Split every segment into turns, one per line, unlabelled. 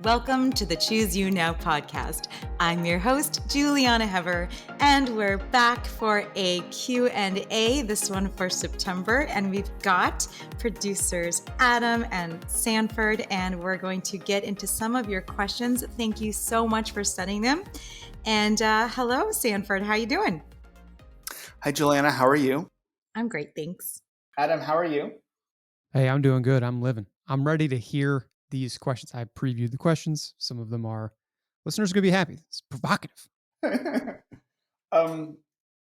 Welcome to the Choose You Now podcast. I'm your host, Julieanna Hever, and we're back for a Q&A, this one for September, and we've got producers Adam and Sanford, and we're going to get into some of your questions. Thank you so much for sending them. And hello, Sanford, how are you doing?
Hi, Julieanna, how are you?
I'm great, thanks.
Adam, how are you?
Hey, I'm doing good. I'm living. I'm ready to hear these questions. I previewed the questions. Some of them are listeners are going to be happy. It's provocative.
I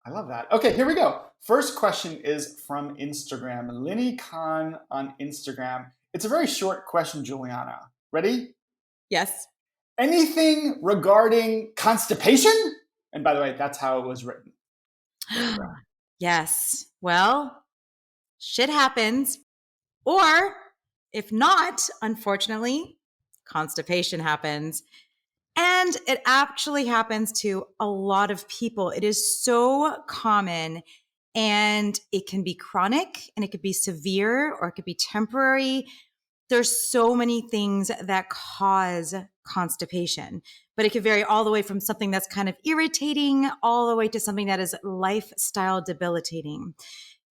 love that. Okay, here we go. First question is from Instagram. Linny Khan on Instagram. It's a very short question, Julieanna. Ready?
Yes.
Anything regarding constipation? And by the way, that's how it was written.
Yes. Well, shit happens. Or if not, unfortunately, constipation happens. And it actually happens to a lot of people. It is so common, and it can be chronic, and it could be severe, or it could be temporary. There's so many things that cause constipation, but it could vary all the way from something that's kind of irritating all the way to something that is lifestyle debilitating.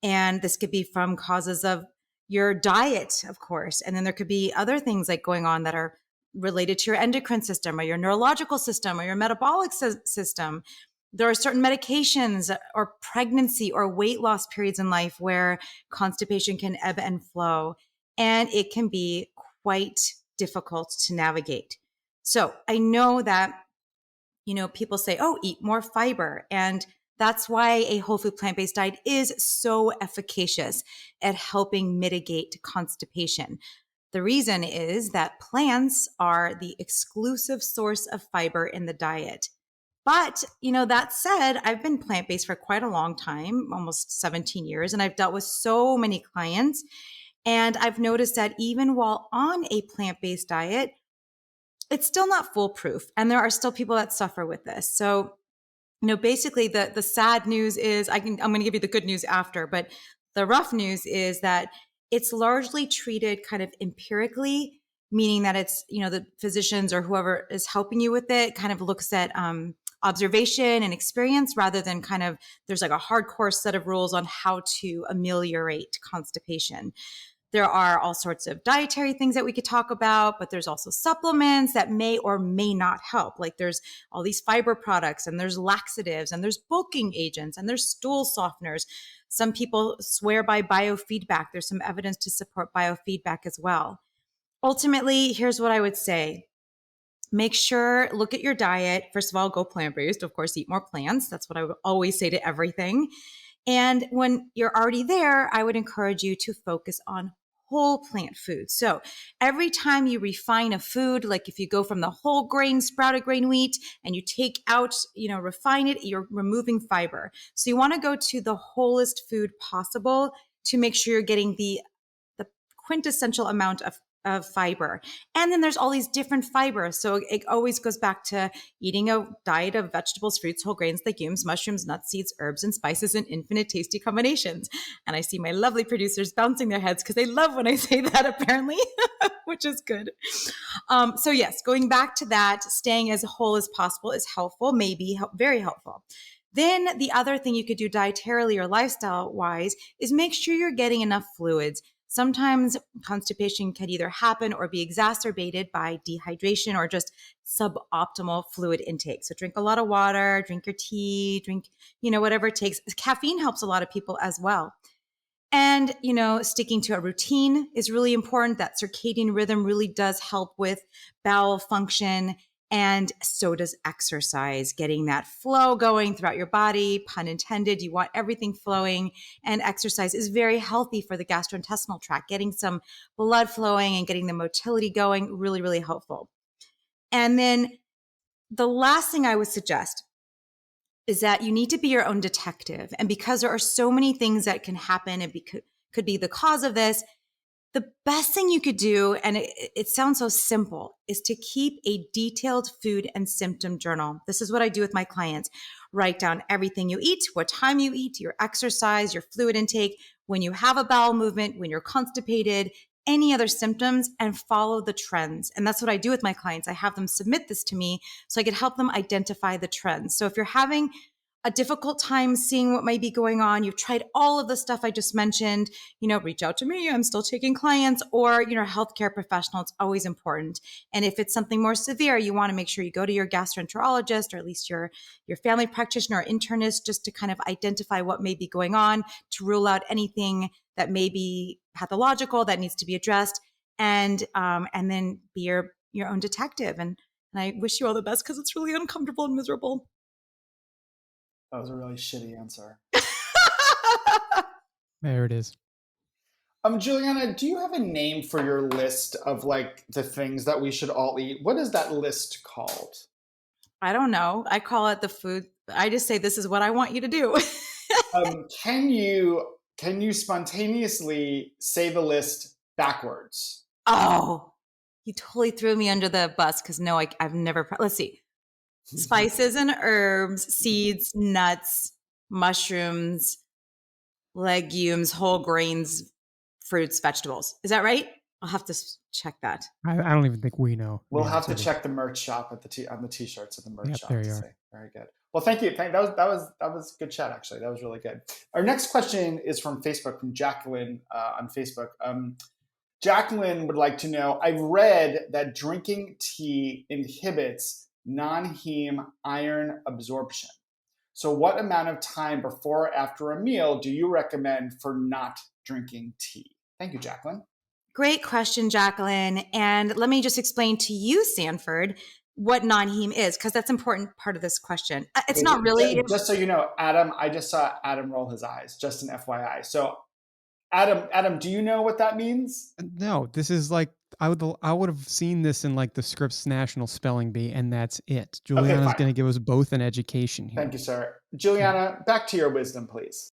And this could be from causes of your diet, of course. And then there could be other things like going on that are related to your endocrine system or your neurological system or your metabolic system. There are certain medications or pregnancy or weight loss periods in life where constipation can ebb and flow, and it can be quite difficult to navigate. So I know that, people say, oh, eat more fiber. And that's why a whole food plant-based diet is so efficacious at helping mitigate constipation. The reason is that plants are the exclusive source of fiber in the diet. But, that said, I've been plant-based for quite a long time, almost 17 years, and I've dealt with so many clients. And I've noticed that even while on a plant-based diet, it's still not foolproof. And there are still people that suffer with this. So basically the sad news is I'm going to give you the good news after, but the rough news is that it's largely treated kind of empirically, meaning that it's, the physicians or whoever is helping you with it kind of looks at observation and experience rather than kind of there's like a hardcore set of rules on how to ameliorate constipation. There are all sorts of dietary things that we could talk about, but there's also supplements that may or may not help. Like there's all these fiber products, and there's laxatives, and there's bulking agents, and there's stool softeners. Some people swear by biofeedback. There's some evidence to support biofeedback as well. Ultimately, here's what I would say. Make sure, look at your diet. First of all, go plant-based. Of course, eat more plants. That's what I would always say to everything. And when you're already there, I would encourage you to focus on whole plant food. So every time you refine a food, like if you go from the whole grain, sprouted grain wheat, and you take out, refine it, you're removing fiber. So you want to go to the wholest food possible to make sure you're getting the quintessential amount of fiber. And then there's all these different fibers. So it always goes back to eating a diet of vegetables, fruits, whole grains, legumes, mushrooms, nuts, seeds, herbs, and spices in infinite tasty combinations. And I see my lovely producers bouncing their heads because they love when I say that, apparently, which is good. So yes, going back to that, staying as whole as possible is helpful, maybe very helpful. Then the other thing you could do dietarily or lifestyle wise is make sure you're getting enough fluids. Sometimes constipation can either happen or be exacerbated by dehydration or just suboptimal fluid intake. So drink a lot of water, drink your tea, drink, whatever it takes. Caffeine helps a lot of people as well. And, sticking to a routine is really important. That circadian rhythm really does help with bowel function. And so does exercise, getting that flow going throughout your body, pun intended. You want everything flowing, and exercise is very healthy for the gastrointestinal tract. Getting some blood flowing and getting the motility going, really, really helpful. And then the last thing I would suggest is that you need to be your own detective. And because there are so many things that can happen and could be the cause of this, the best thing you could do, and it sounds so simple, is to keep a detailed food and symptom journal. This is what I do with my clients. Write down everything you eat, what time you eat, your exercise, your fluid intake, when you have a bowel movement, when you're constipated, any other symptoms and follow the trends. And that's what I do with my clients. I have them submit this to me so I could help them identify the trends. So if you're having a difficult time seeing what might be going on, you've tried all of the stuff I just mentioned, reach out to me. I'm still taking clients, or, healthcare professional. It's always important. And if it's something more severe, you want to make sure you go to your gastroenterologist, or at least your family practitioner or internist, just to kind of identify what may be going on, to rule out anything that may be pathological that needs to be addressed, and then be your own detective. And I wish you all the best, because it's really uncomfortable and miserable.
That was a really shitty answer.
There it is.
Julieanna, do you have a name for your list of like the things that we should all eat? What is that list called?
I don't know. I call it the food. I just say, this is what I want you to do.
Can you spontaneously say the list backwards?
Oh, you totally threw me under the bus, because no, I've never. Let's see. Spices and herbs, seeds, nuts, mushrooms, legumes, whole grains, fruits, vegetables. Is that right? I'll have to check that.
I don't even think we know.
We'll have to check the merch shop on the t-shirts at the merch shop.
There you are.
Very good. Well, thank you. That was good chat, actually. That was really good. Our next question is from Facebook, from Jacqueline on Facebook. Jacqueline would like to know, I've read that drinking tea inhibits non-heme iron absorption. So what amount of time before or after a meal do you recommend for not drinking tea? Thank you, Jacqueline.
Great question, Jacqueline. And let me just explain to you, Sanford, what non-heme is, because that's an important part of this question. It's not really.
Just so you know, Adam, I just saw Adam roll his eyes, just an FYI. So Adam, do you know what that means?
No, this is like, I would have seen this in like the Scripps National Spelling Bee, and that's it. Julieanna's going to give us both an education here.
Thank you, sir. Julieanna, back to your wisdom, please.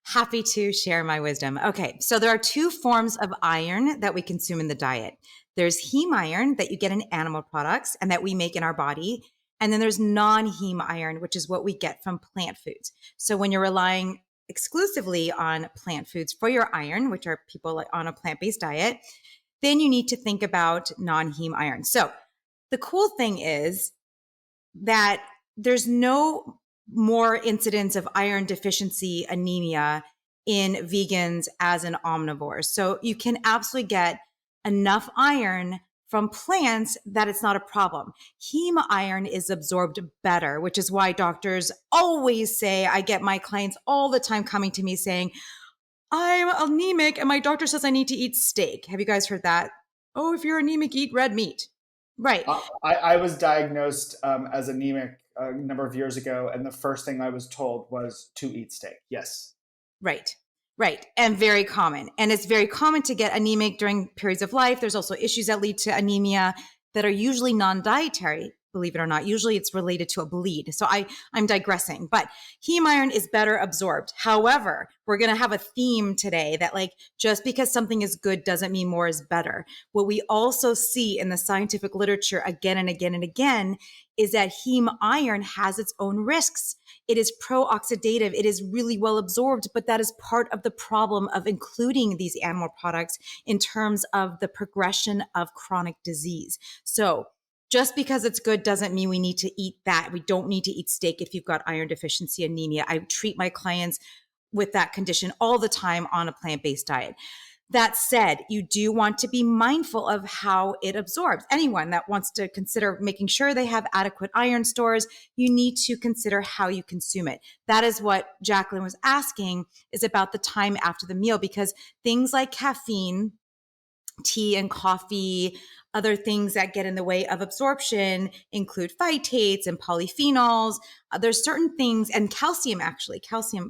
Happy to share my wisdom. Okay, so there are two forms of iron that we consume in the diet. There's heme iron that you get in animal products and that we make in our body. And then there's non-heme iron, which is what we get from plant foods. So when you're relying exclusively on plant foods for your iron, which are people on a plant-based diet, then you need to think about non-heme iron. So the cool thing is that there's no more incidence of iron deficiency anemia in vegans as in omnivores. So you can absolutely get enough iron from plants that it's not a problem. Heme iron is absorbed better, which is why doctors always say, I get my clients all the time coming to me saying, I'm anemic and my doctor says I need to eat steak. Have you guys heard that? Oh, if you're anemic, eat red meat. Right.
I was diagnosed as anemic a number of years ago, and the first thing I was told was to eat steak. Yes.
Right. And very common. And it's very common to get anemic during periods of life. There's also issues that lead to anemia that are usually non-dietary, believe it or not. Usually it's related to a bleed. So I'm digressing, but heme iron is better absorbed. However, we're going to have a theme today that like, just because something is good doesn't mean more is better. What we also see in the scientific literature again and again and again is that heme iron has its own risks. It is pro-oxidative. It is really well absorbed, but that is part of the problem of including these animal products in terms of the progression of chronic disease. So just because it's good doesn't mean we need to eat that. We don't need to eat steak if you've got iron deficiency anemia. I treat my clients with that condition all the time on a plant-based diet. That said, you do want to be mindful of how it absorbs. Anyone that wants to consider making sure they have adequate iron stores, you need to consider how you consume it. That is what Jacqueline was asking, is about the time after the meal, because things like caffeine, tea and coffee, other things that get in the way of absorption include phytates and polyphenols. There's certain things, and calcium,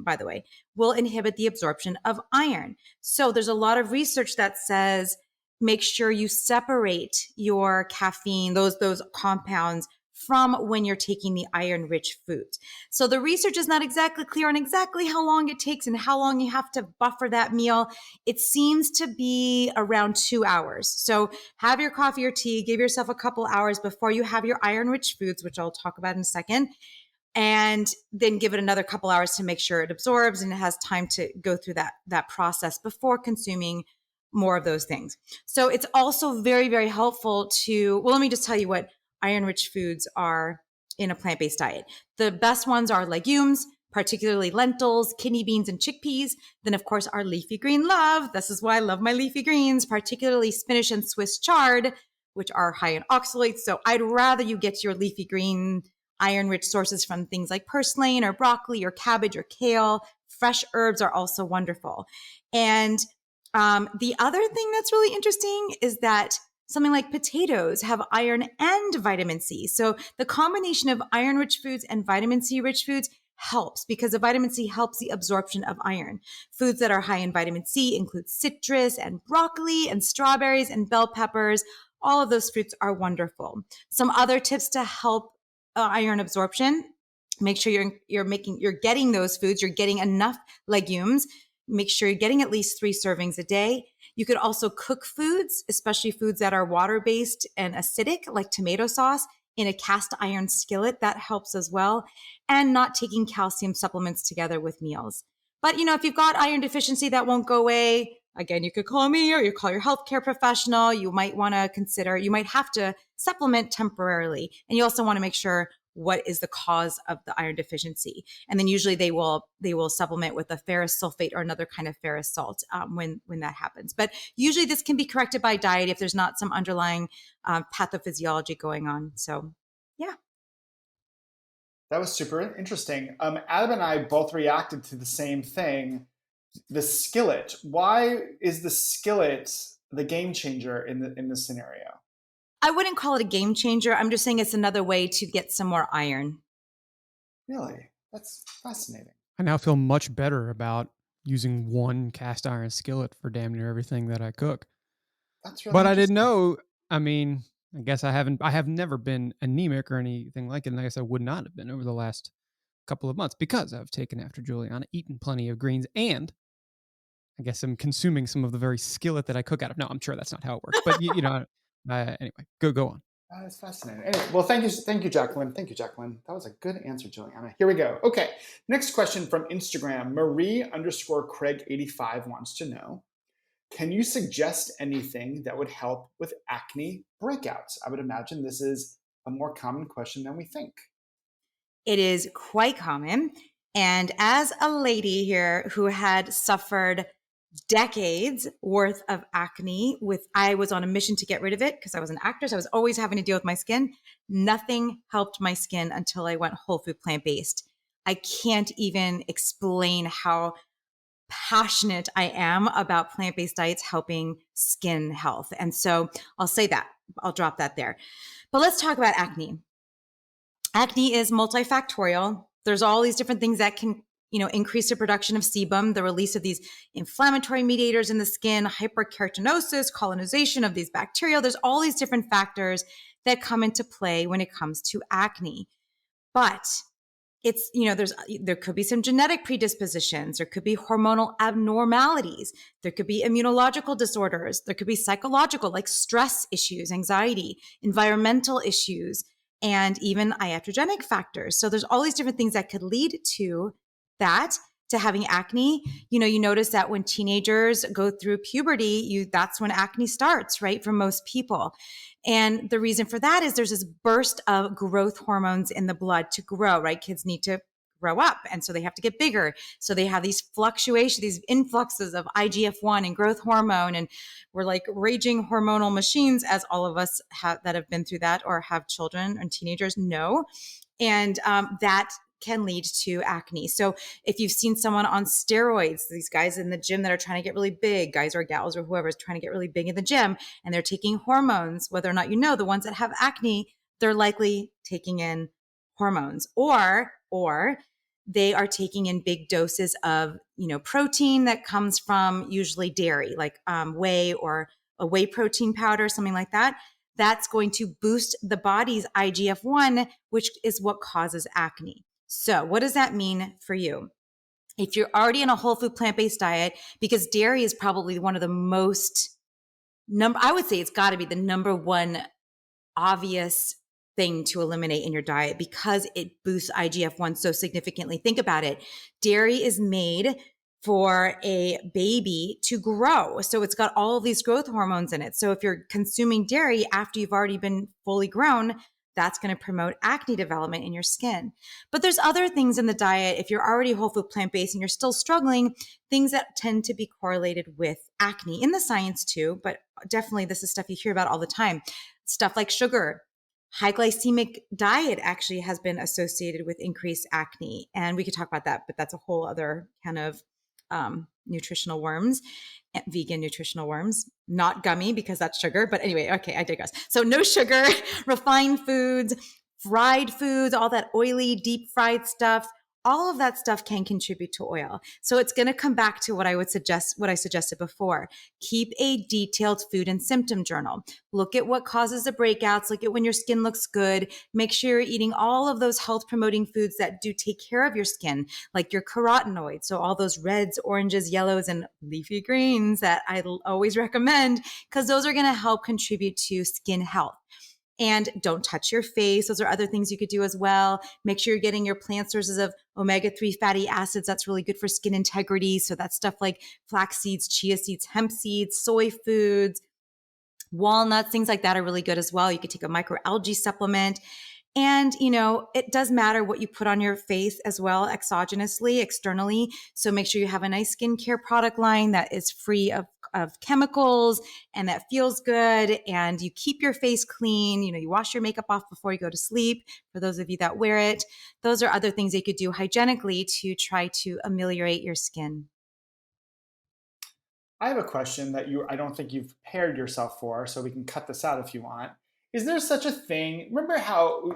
by the way, will inhibit the absorption of iron. So there's a lot of research that says, make sure you separate your caffeine, those compounds, from when you're taking the iron-rich foods. So the research is not exactly clear on exactly how long it takes and how long you have to buffer that meal. It seems to be around 2 hours. So have your coffee or tea, give yourself a couple hours before you have your iron-rich foods, which I'll talk about in a second, and then give it another couple hours to make sure it absorbs and it has time to go through that process before consuming more of those things. So it's also very, very helpful to, well, let me just tell you what iron-rich foods are in a plant-based diet. The best ones are legumes, particularly lentils, kidney beans, and chickpeas. Then, of course, our leafy green love. This is why I love my leafy greens, particularly spinach and Swiss chard, which are high in oxalates. So I'd rather you get your leafy green iron-rich sources from things like purslane or broccoli or cabbage or kale. Fresh herbs are also wonderful. And the other thing that's really interesting is that something like potatoes have iron and vitamin C. So the combination of iron-rich foods and vitamin C-rich foods helps because the vitamin C helps the absorption of iron. Foods that are high in vitamin C include citrus and broccoli and strawberries and bell peppers. All of those fruits are wonderful. Some other tips to help iron absorption: make sure you're getting those foods. You're getting enough legumes. Make sure you're getting at least 3 servings a day. You could also cook foods, especially foods that are water-based and acidic, like tomato sauce, in a cast iron skillet. That helps as well. And not taking calcium supplements together with meals. But, if you've got iron deficiency that won't go away, again, you could call me or you call your healthcare professional. You might want to consider, you might have to supplement temporarily. And you also want to make sure what is the cause of the iron deficiency. And then usually they will supplement with a ferrous sulfate or another kind of ferrous salt when that happens. But usually this can be corrected by diet if there's not some underlying pathophysiology going on. So, yeah.
That was super interesting. Adam and I both reacted to the same thing. The skillet. Why is the skillet the game changer in this scenario?
I wouldn't call it a game changer. I'm just saying it's another way to get some more iron.
Really? That's fascinating.
I now feel much better about using one cast iron skillet for damn near everything that I cook.
That's really
But I didn't
interesting.
know. I mean, I guess I have never been anemic or anything like it. And I guess I would not have been over the last couple of months because I've taken after Julieanna, eaten plenty of greens, and I guess I'm consuming some of the very skillet that I cook out of. No, I'm sure that's not how it works. But, anyway, go on.
That's fascinating. Anyway, well, thank you, Jacqueline. Thank you, Jacqueline. That was a good answer, Julieanna. Here we go. Okay, next question from Instagram. Marie_Craig85 wants to know, can you suggest anything that would help with acne breakouts? I would imagine this is a more common question than we think.
It is quite common. And as a lady here who had suffered decades worth of acne I was on a mission to get rid of it because I was an actress. I was always having to deal with my skin. Nothing helped my skin until I went whole food plant-based. I can't even explain how passionate I am about plant-based diets helping skin health. And so I'll say that. I'll drop that there. But let's talk about acne. Acne is multifactorial. There's all these different things that can increase the production of sebum, the release of these inflammatory mediators in the skin, hyperkeratosis, colonization of these bacteria. There's all these different factors that come into play when it comes to acne. But it's, there could be some genetic predispositions. There could be hormonal abnormalities. There could be immunological disorders. There could be psychological, like stress issues, anxiety, environmental issues, and even iatrogenic factors. So there's all these different things that could lead to having acne. You notice that when teenagers go through puberty, that's when acne starts, right? For most people. And the reason for that is there's this burst of growth hormones in the blood to grow, right? Kids need to grow up. And so they have to get bigger. So they have these fluctuations, these influxes of IGF-1 and growth hormone. And we're like raging hormonal machines, as all of us that have been through that or have children and teenagers know. And that can lead to acne. So if you've seen someone on steroids, these guys in the gym that are trying to get really big, guys or gals or whoever is trying to get really big in the gym, and they're taking hormones, whether or not the ones that have acne, they're likely taking in hormones, or they are taking in big doses of, protein that comes from usually dairy, like whey or a whey protein powder, something like that. That's going to boost the body's IGF-1, which is what causes acne. So what does that mean for you? If you're already in a whole food plant-based diet, because dairy is probably one of the most I would say it's got to be the number one obvious thing to eliminate in your diet because it boosts IGF-1 so significantly. Think about it. Dairy is made for a baby to grow. So it's got all of these growth hormones in it. So if you're consuming dairy after you've already been fully grown, that's going to promote acne development in your skin. But there's other things in the diet. If you're already whole food plant-based and you're still struggling, things that tend to be correlated with acne in the science too, but definitely this is stuff you hear about all the time. Stuff like sugar. High glycemic diet actually has been associated with increased acne. And we could talk about that, but that's a whole other kind of nutritional worms, vegan nutritional worms, not gummy because that's sugar. But anyway, okay, I digress. So no sugar, refined foods, fried foods, all that oily, deep fried stuff. All of that stuff can contribute to oil. So it's going to come back to what I suggested before. Keep a detailed food and symptom journal. Look at what causes the breakouts. Look at when your skin looks good. Make sure you're eating all of those health promoting foods that do take care of your skin, like your carotenoids. So all those reds, oranges, yellows, and leafy greens that I always recommend, because those are going to help contribute to skin health. And don't touch your face. Those are other things you could do as well. Make sure you're getting your plant sources of omega-3 fatty acids. That's really good for skin integrity. So that's stuff like flax seeds, chia seeds, hemp seeds, soy foods, walnuts, things like that are really good as well. You could take a microalgae supplement. And, it does matter what you put on your face as well, exogenously, externally. So make sure you have a nice skincare product line that is free of chemicals and that feels good, and you keep your face clean. You wash your makeup off before you go to sleep, for those of you that wear it. Those are other things you could do hygienically to try to ameliorate your skin.
I have a question that I don't think you've prepared yourself for, so we can cut this out if you want. Is there such a thing? Remember how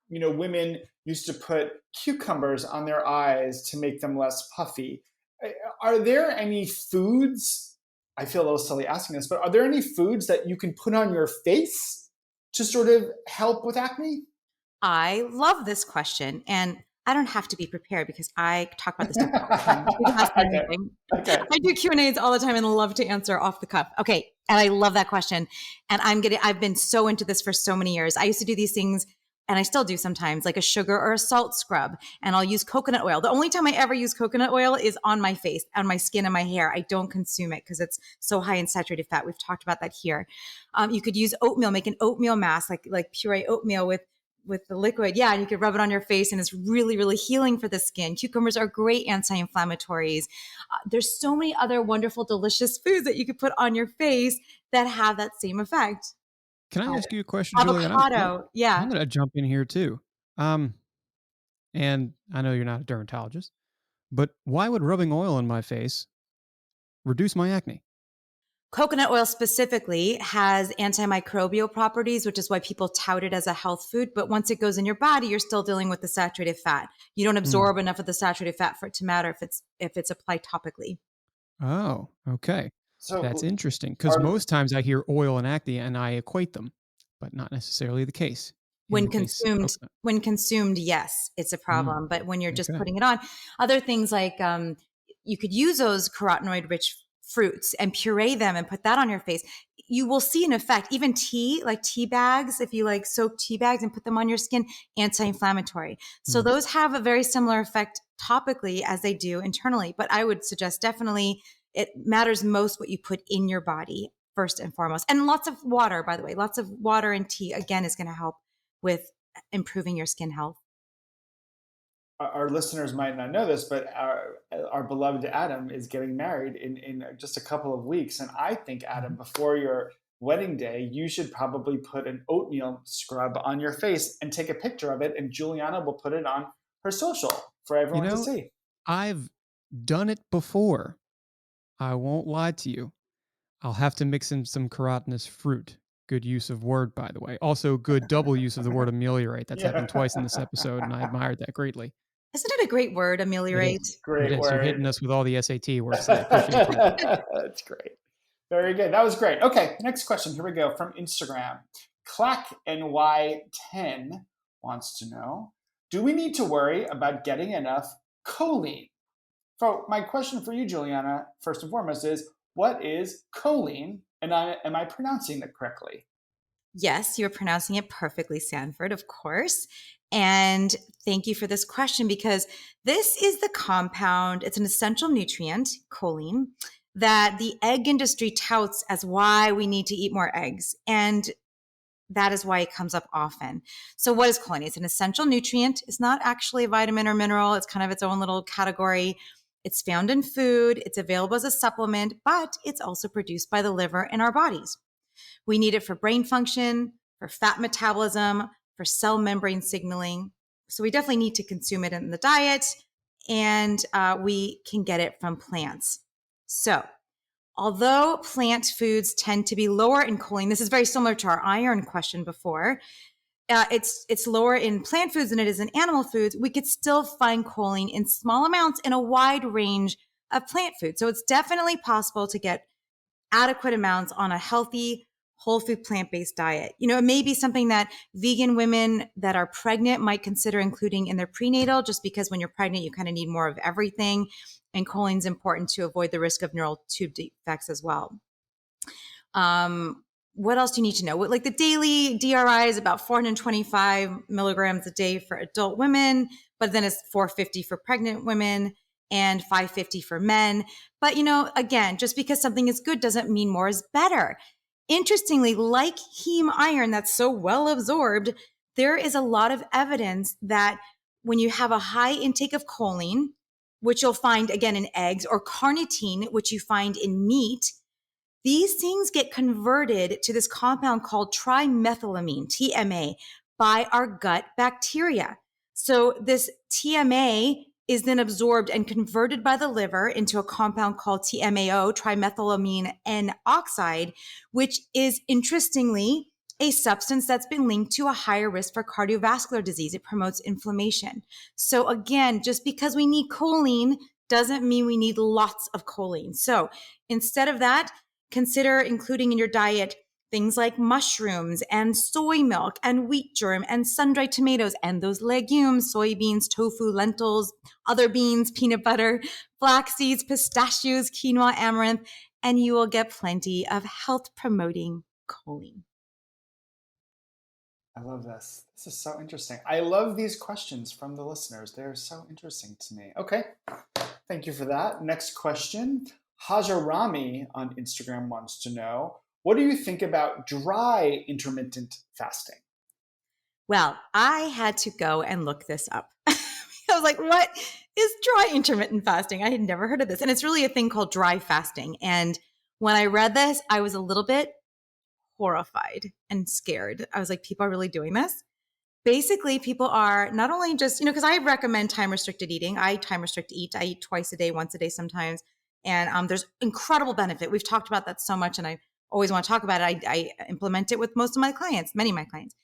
women used to put cucumbers on their eyes to make them less puffy? Are there any foods? I feel a little silly asking this, but are there any foods that you can put on your face to sort of help with acne?
I love this question, and I don't have to be prepared because I talk about this stuff all the time. You can ask me anything.
Okay.
I do Q&As all the time and love to answer off the cuff. Okay, and I love that question. And I've been so into this for so many years. I used to do these things, and I still do sometimes, like a sugar or a salt scrub, and I'll use coconut oil. The only time I ever use coconut oil is on my face, on my skin and my hair. I don't consume it because it's so high in saturated fat. We've talked about that here. You could use oatmeal, make an oatmeal mask, like puree oatmeal with the liquid. Yeah. And you could rub it on your face, and it's really, really healing for the skin. Cucumbers are great anti-inflammatories. There's so many other wonderful, delicious foods that you could put on your face that have that same effect.
Can I ask you a question,
Avocado.
Julieanna?
Yeah.
I'm going to jump in here too. And I know you're not a dermatologist, but why would rubbing oil on my face reduce my acne?
Coconut oil specifically has antimicrobial properties, which is why people tout it as a health food. But once it goes in your body, you're still dealing with the saturated fat. You don't absorb enough of the saturated fat for it to matter if it's applied topically.
Oh, okay.
So
that's interesting, because most times I hear oil and acne and I equate them, but not necessarily the case.
When consumed, yes, it's a problem. But when you're just putting it on, other things like you could use those carotenoid-rich fruits and puree them and put that on your face. You will see an effect. Even tea, like tea bags, if you like soak tea bags and put them on your skin, anti-inflammatory. So those have a very similar effect topically as they do internally. But I would suggest definitely it matters most what you put in your body first and foremost. And lots of water, by the way, lots of water and tea, again, is going to help with improving your skin health.
Our listeners might not know this, but our beloved Adam is getting married in just a couple of weeks. And I think, Adam, before your wedding day, you should probably put an oatmeal scrub on your face and take a picture of it. And Julieanna will put it on her social for everyone to see.
I've done it before. I won't lie to you. I'll have to mix in some carotenoid fruit. Good use of word, by the way. Also, good double use of the word ameliorate. That's happened twice in this episode, and I admired that greatly.
Isn't it a great word, ameliorate?
Great word.
You're hitting us with all the SAT words. I appreciate that.
That's great. Very good. That was great. Okay, next question. Here we go from Instagram. ClackNY10 wants to know, do we need to worry about getting enough choline? So my question for you, Julieanna, first and foremost is, what is choline? And am I pronouncing it correctly?
Yes, you're pronouncing it perfectly, Sanford, of course. And thank you for this question, because this is the compound, it's an essential nutrient, choline, that the egg industry touts as why we need to eat more eggs. And that is why it comes up often. So what is choline? It's an essential nutrient. It's not actually a vitamin or mineral. It's kind of its own little category. It's found in food. It's available as a supplement, but it's also produced by the liver in our bodies. We need it for brain function, for fat metabolism, for cell membrane signaling. So we definitely need to consume it in the diet, and we can get it from plants. So although plant foods tend to be lower in choline, this is very similar to our iron question before. It's lower in plant foods than it is in animal foods. We could still find choline in small amounts in a wide range of plant foods. So it's definitely possible to get adequate amounts on a healthy, whole food, plant-based diet. It may be something that vegan women that are pregnant might consider including in their prenatal, just because when you're pregnant, you kind of need more of everything. And choline is important to avoid the risk of neural tube defects as well. What else do you need to know? Like the daily DRI is about 425 milligrams a day for adult women, but then it's 450 for pregnant women and 550 for men. But, again, just because something is good doesn't mean more is better. Interestingly, like heme iron that's so well absorbed, there is a lot of evidence that when you have a high intake of choline, which you'll find again in eggs, or carnitine, which you find in meat, these things get converted to this compound called trimethylamine, TMA, by our gut bacteria. So this TMA is then absorbed and converted by the liver into a compound called TMAO, trimethylamine N oxide, which is interestingly a substance that's been linked to a higher risk for cardiovascular disease. It promotes inflammation. So again, just because we need choline doesn't mean we need lots of choline. So instead of that, consider including in your diet things like mushrooms and soy milk and wheat germ and sun-dried tomatoes and those legumes, soybeans, tofu, lentils, other beans, peanut butter, flax seeds, pistachios, quinoa, amaranth, and you will get plenty of health-promoting choline.
I love this. This is so interesting. I love these questions from the listeners. They're so interesting to me. Okay. Thank you for that. Next question. Hajarami on Instagram wants to know, what do you think about dry intermittent fasting?
Well, I had to go and look this up. I was like, what is dry intermittent fasting? I had never heard of this. And it's really a thing called dry fasting. And when I read this, I was a little bit horrified and scared. I was like, people are really doing this? Basically, people are not only just, because I recommend time-restricted eating. I time-restrict eat. I eat twice a day, once a day sometimes. And there's incredible benefit. We've talked about that so much, and I always want to talk about it. I implement it with most of my clients, many of my clients.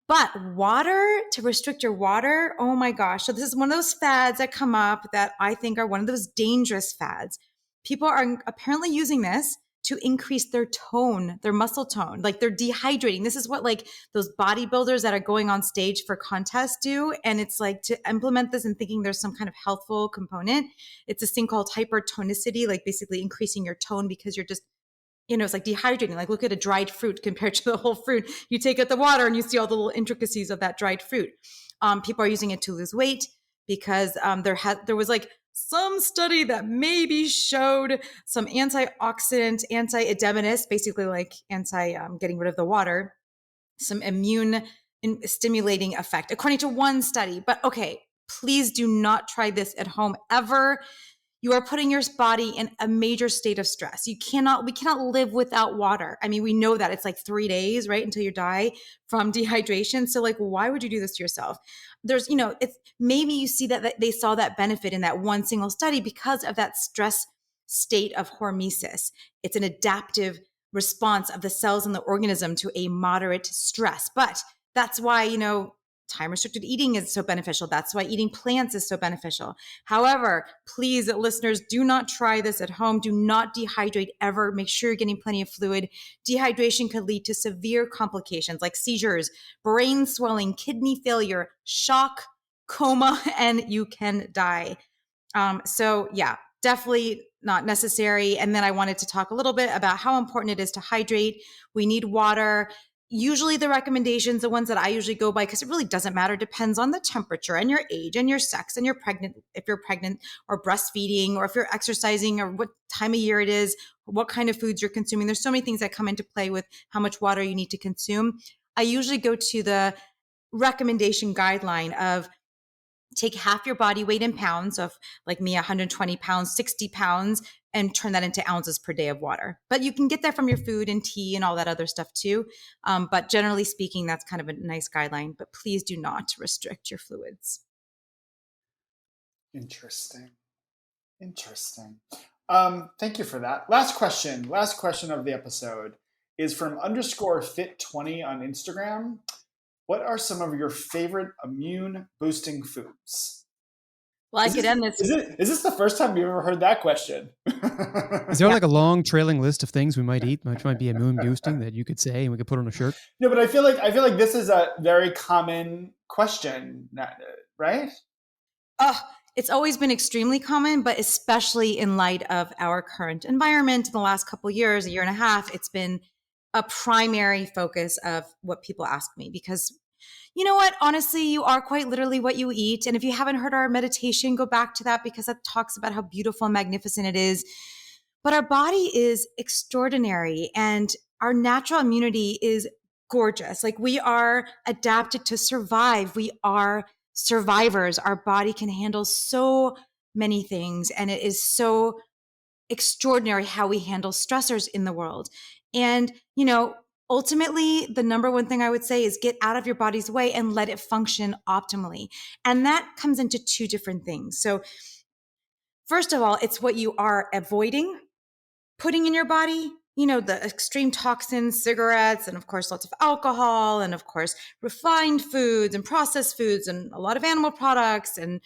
But water, to restrict your water, oh my gosh. So this is one of those fads that come up that I think are one of those dangerous fads. People are apparently using this to increase their tone, their muscle tone, like they're dehydrating. This is what like those bodybuilders that are going on stage for contests do. And it's like to implement this and thinking there's some kind of healthful component. It's this thing called hypertonicity, like basically increasing your tone because you're just, it's like dehydrating. Like look at a dried fruit compared to the whole fruit. You take out the water and you see all the little intricacies of that dried fruit. People are using it to lose weight because there was like some study that maybe showed some antioxidant, anti-edematous, basically like getting rid of the water, some immune stimulating effect, according to one study. But okay, please do not try this at home ever. You are putting your body in a major state of stress. We cannot live without water. I mean, we know that it's like 3 days, right, until you die from dehydration. So like, why would you do this to yourself? There's, it's maybe you see that they saw that benefit in that one single study because of that stress state of hormesis. It's an adaptive response of the cells in the organism to a moderate stress. But that's why, time-restricted eating is so beneficial. That's why eating plants is so beneficial. However, please, listeners, do not try this at home. Do not dehydrate ever. Make sure you're getting plenty of fluid. Dehydration could lead to severe complications like seizures, brain swelling, kidney failure, shock, coma, and you can die. So yeah, definitely not necessary. And then I wanted to talk a little bit about how important it is to hydrate. We need water. usually the recommendations, the ones that I usually go by, because it really doesn't matter, depends on the temperature and your age and your sex and if you're pregnant or breastfeeding, or if you're exercising, or what time of year it is, what kind of foods you're consuming. There's so many things that come into play with how much water you need to consume. I usually go to the recommendation guideline of take half your body weight in pounds, of like me, 120 pounds, 60 pounds, and turn that into ounces per day of water. But you can get that from your food and tea and all that other stuff too. But generally speaking, that's kind of a nice guideline, but please do not restrict your fluids.
Interesting. Thank you for that. Last question of the episode is from _fit20 on Instagram. What are some of your favorite immune boosting foods?
Well, I could end this.
Is this the first time you've ever heard that question?
Is there like a long trailing list of things we might eat, which might be immune boosting, that you could say and we could put on a shirt?
No, but I feel like this is a very common question, right?
It's always been extremely common, but especially in light of our current environment in the last couple of years, a year and a half, it's been a primary focus of what people ask me, because you know what? Honestly, you are quite literally what you eat. And if you haven't heard our meditation, go back to that, because that talks about how beautiful and magnificent it is. But our body is extraordinary, and our natural immunity is gorgeous. Like, we are adapted to survive. We are survivors. Our body can handle so many things, and it is so extraordinary how we handle stressors in the world. And, ultimately, the number one thing I would say is get out of your body's way and let it function optimally. And that comes into two different things. So first of all, it's what you are avoiding putting in your body, the extreme toxins, cigarettes, and of course, lots of alcohol, and of course, refined foods and processed foods, and a lot of animal products and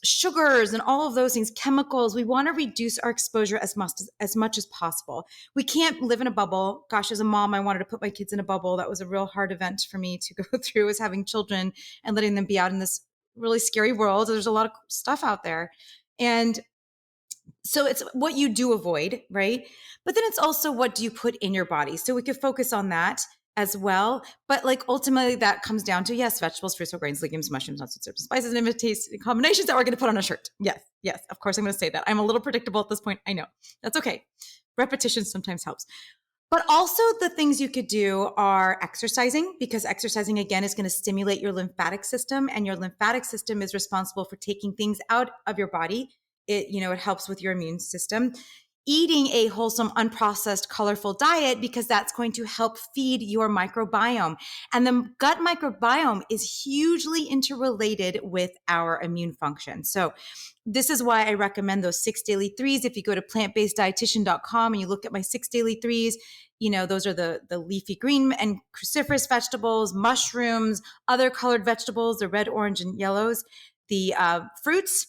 sugars and all of those things, chemicals. We want to reduce our exposure as much as possible. We can't live in a bubble. Gosh, as a mom, I wanted to put my kids in a bubble. That was a real hard event for me to go through, was having children and letting them be out in this really scary world. There's a lot of stuff out there. And so it's what you do avoid, right? But then it's also what do you put in your body? So we could focus on that as well. But ultimately that comes down to, yes, vegetables, fruits, whole grains, legumes, mushrooms, nuts, seeds, spices, and combinations that we're going to put on a shirt. Yes, of course I'm going to say that. I'm a little predictable at this point. I know. That's okay. Repetition sometimes helps. But also the things you could do are exercising, because exercising, again, is going to stimulate your lymphatic system, and your lymphatic system is responsible for taking things out of your body. It helps with your immune system. Eating a wholesome, unprocessed, colorful diet, because that's going to help feed your microbiome. And the gut microbiome is hugely interrelated with our immune function. So this is why I recommend those 6 daily threes. If you go to plantbaseddietitian.com and you look at my 6 daily threes, those are the leafy green and cruciferous vegetables, mushrooms, other colored vegetables, the red, orange, and yellows, the fruits,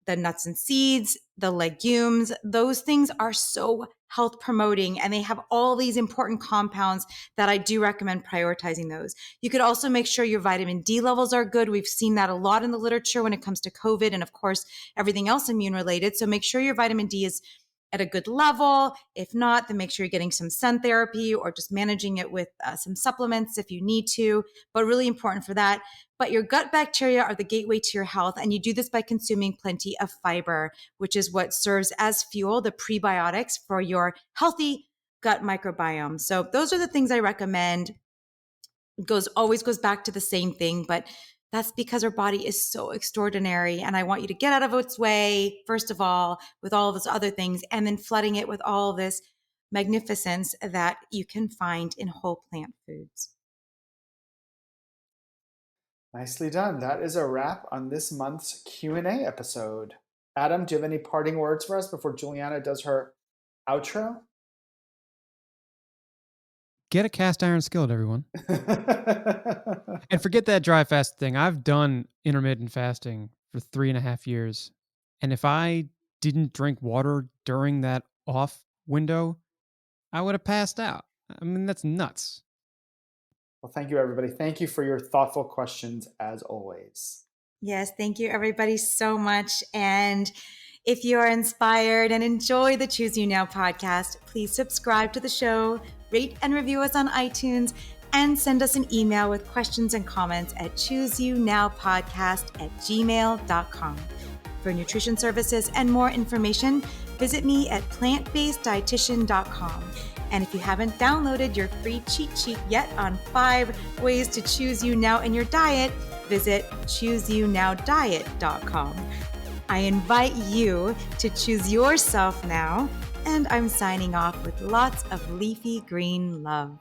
the nuts and seeds, the legumes. Those things are so health promoting, and they have all these important compounds that I do recommend prioritizing those. You could also make sure your vitamin D levels are good. We've seen that a lot in the literature when it comes to COVID and, of course, everything else immune related. So make sure your vitamin D is at a good level. If not, then make sure you're getting some sun therapy or just managing it with some supplements if you need to, but really important for that. But your gut bacteria are the gateway to your health, and you do this by consuming plenty of fiber, which is what serves as fuel, the prebiotics for your healthy gut microbiome. So those are the things I recommend. It always goes back to the same thing, but that's because our body is so extraordinary, and I want you to get out of its way, first of all, with all of those other things, and then flooding it with all this magnificence that you can find in whole plant foods.
Nicely done. That is a wrap on this month's Q&A episode. Adam, do you have any parting words for us before Julieanna does her outro?
Get a cast iron skillet, everyone. And forget that dry fast thing. I've done intermittent fasting for 3.5 years. And if I didn't drink water during that off window, I would have passed out. I mean, that's nuts.
Well, thank you, everybody. Thank you for your thoughtful questions, as always.
Yes, thank you, everybody, so much. And if you are inspired and enjoy the Choose You Now podcast, please subscribe to the show, rate and review us on iTunes, and send us an email with questions and comments at chooseyounowpodcast@gmail.com. For nutrition services and more information, visit me at plantbaseddietitian.com. And if you haven't downloaded your free cheat sheet yet on 5 ways to choose you now in your diet, visit chooseyounowdiet.com. I invite you to choose yourself now, and I'm signing off with lots of leafy green love.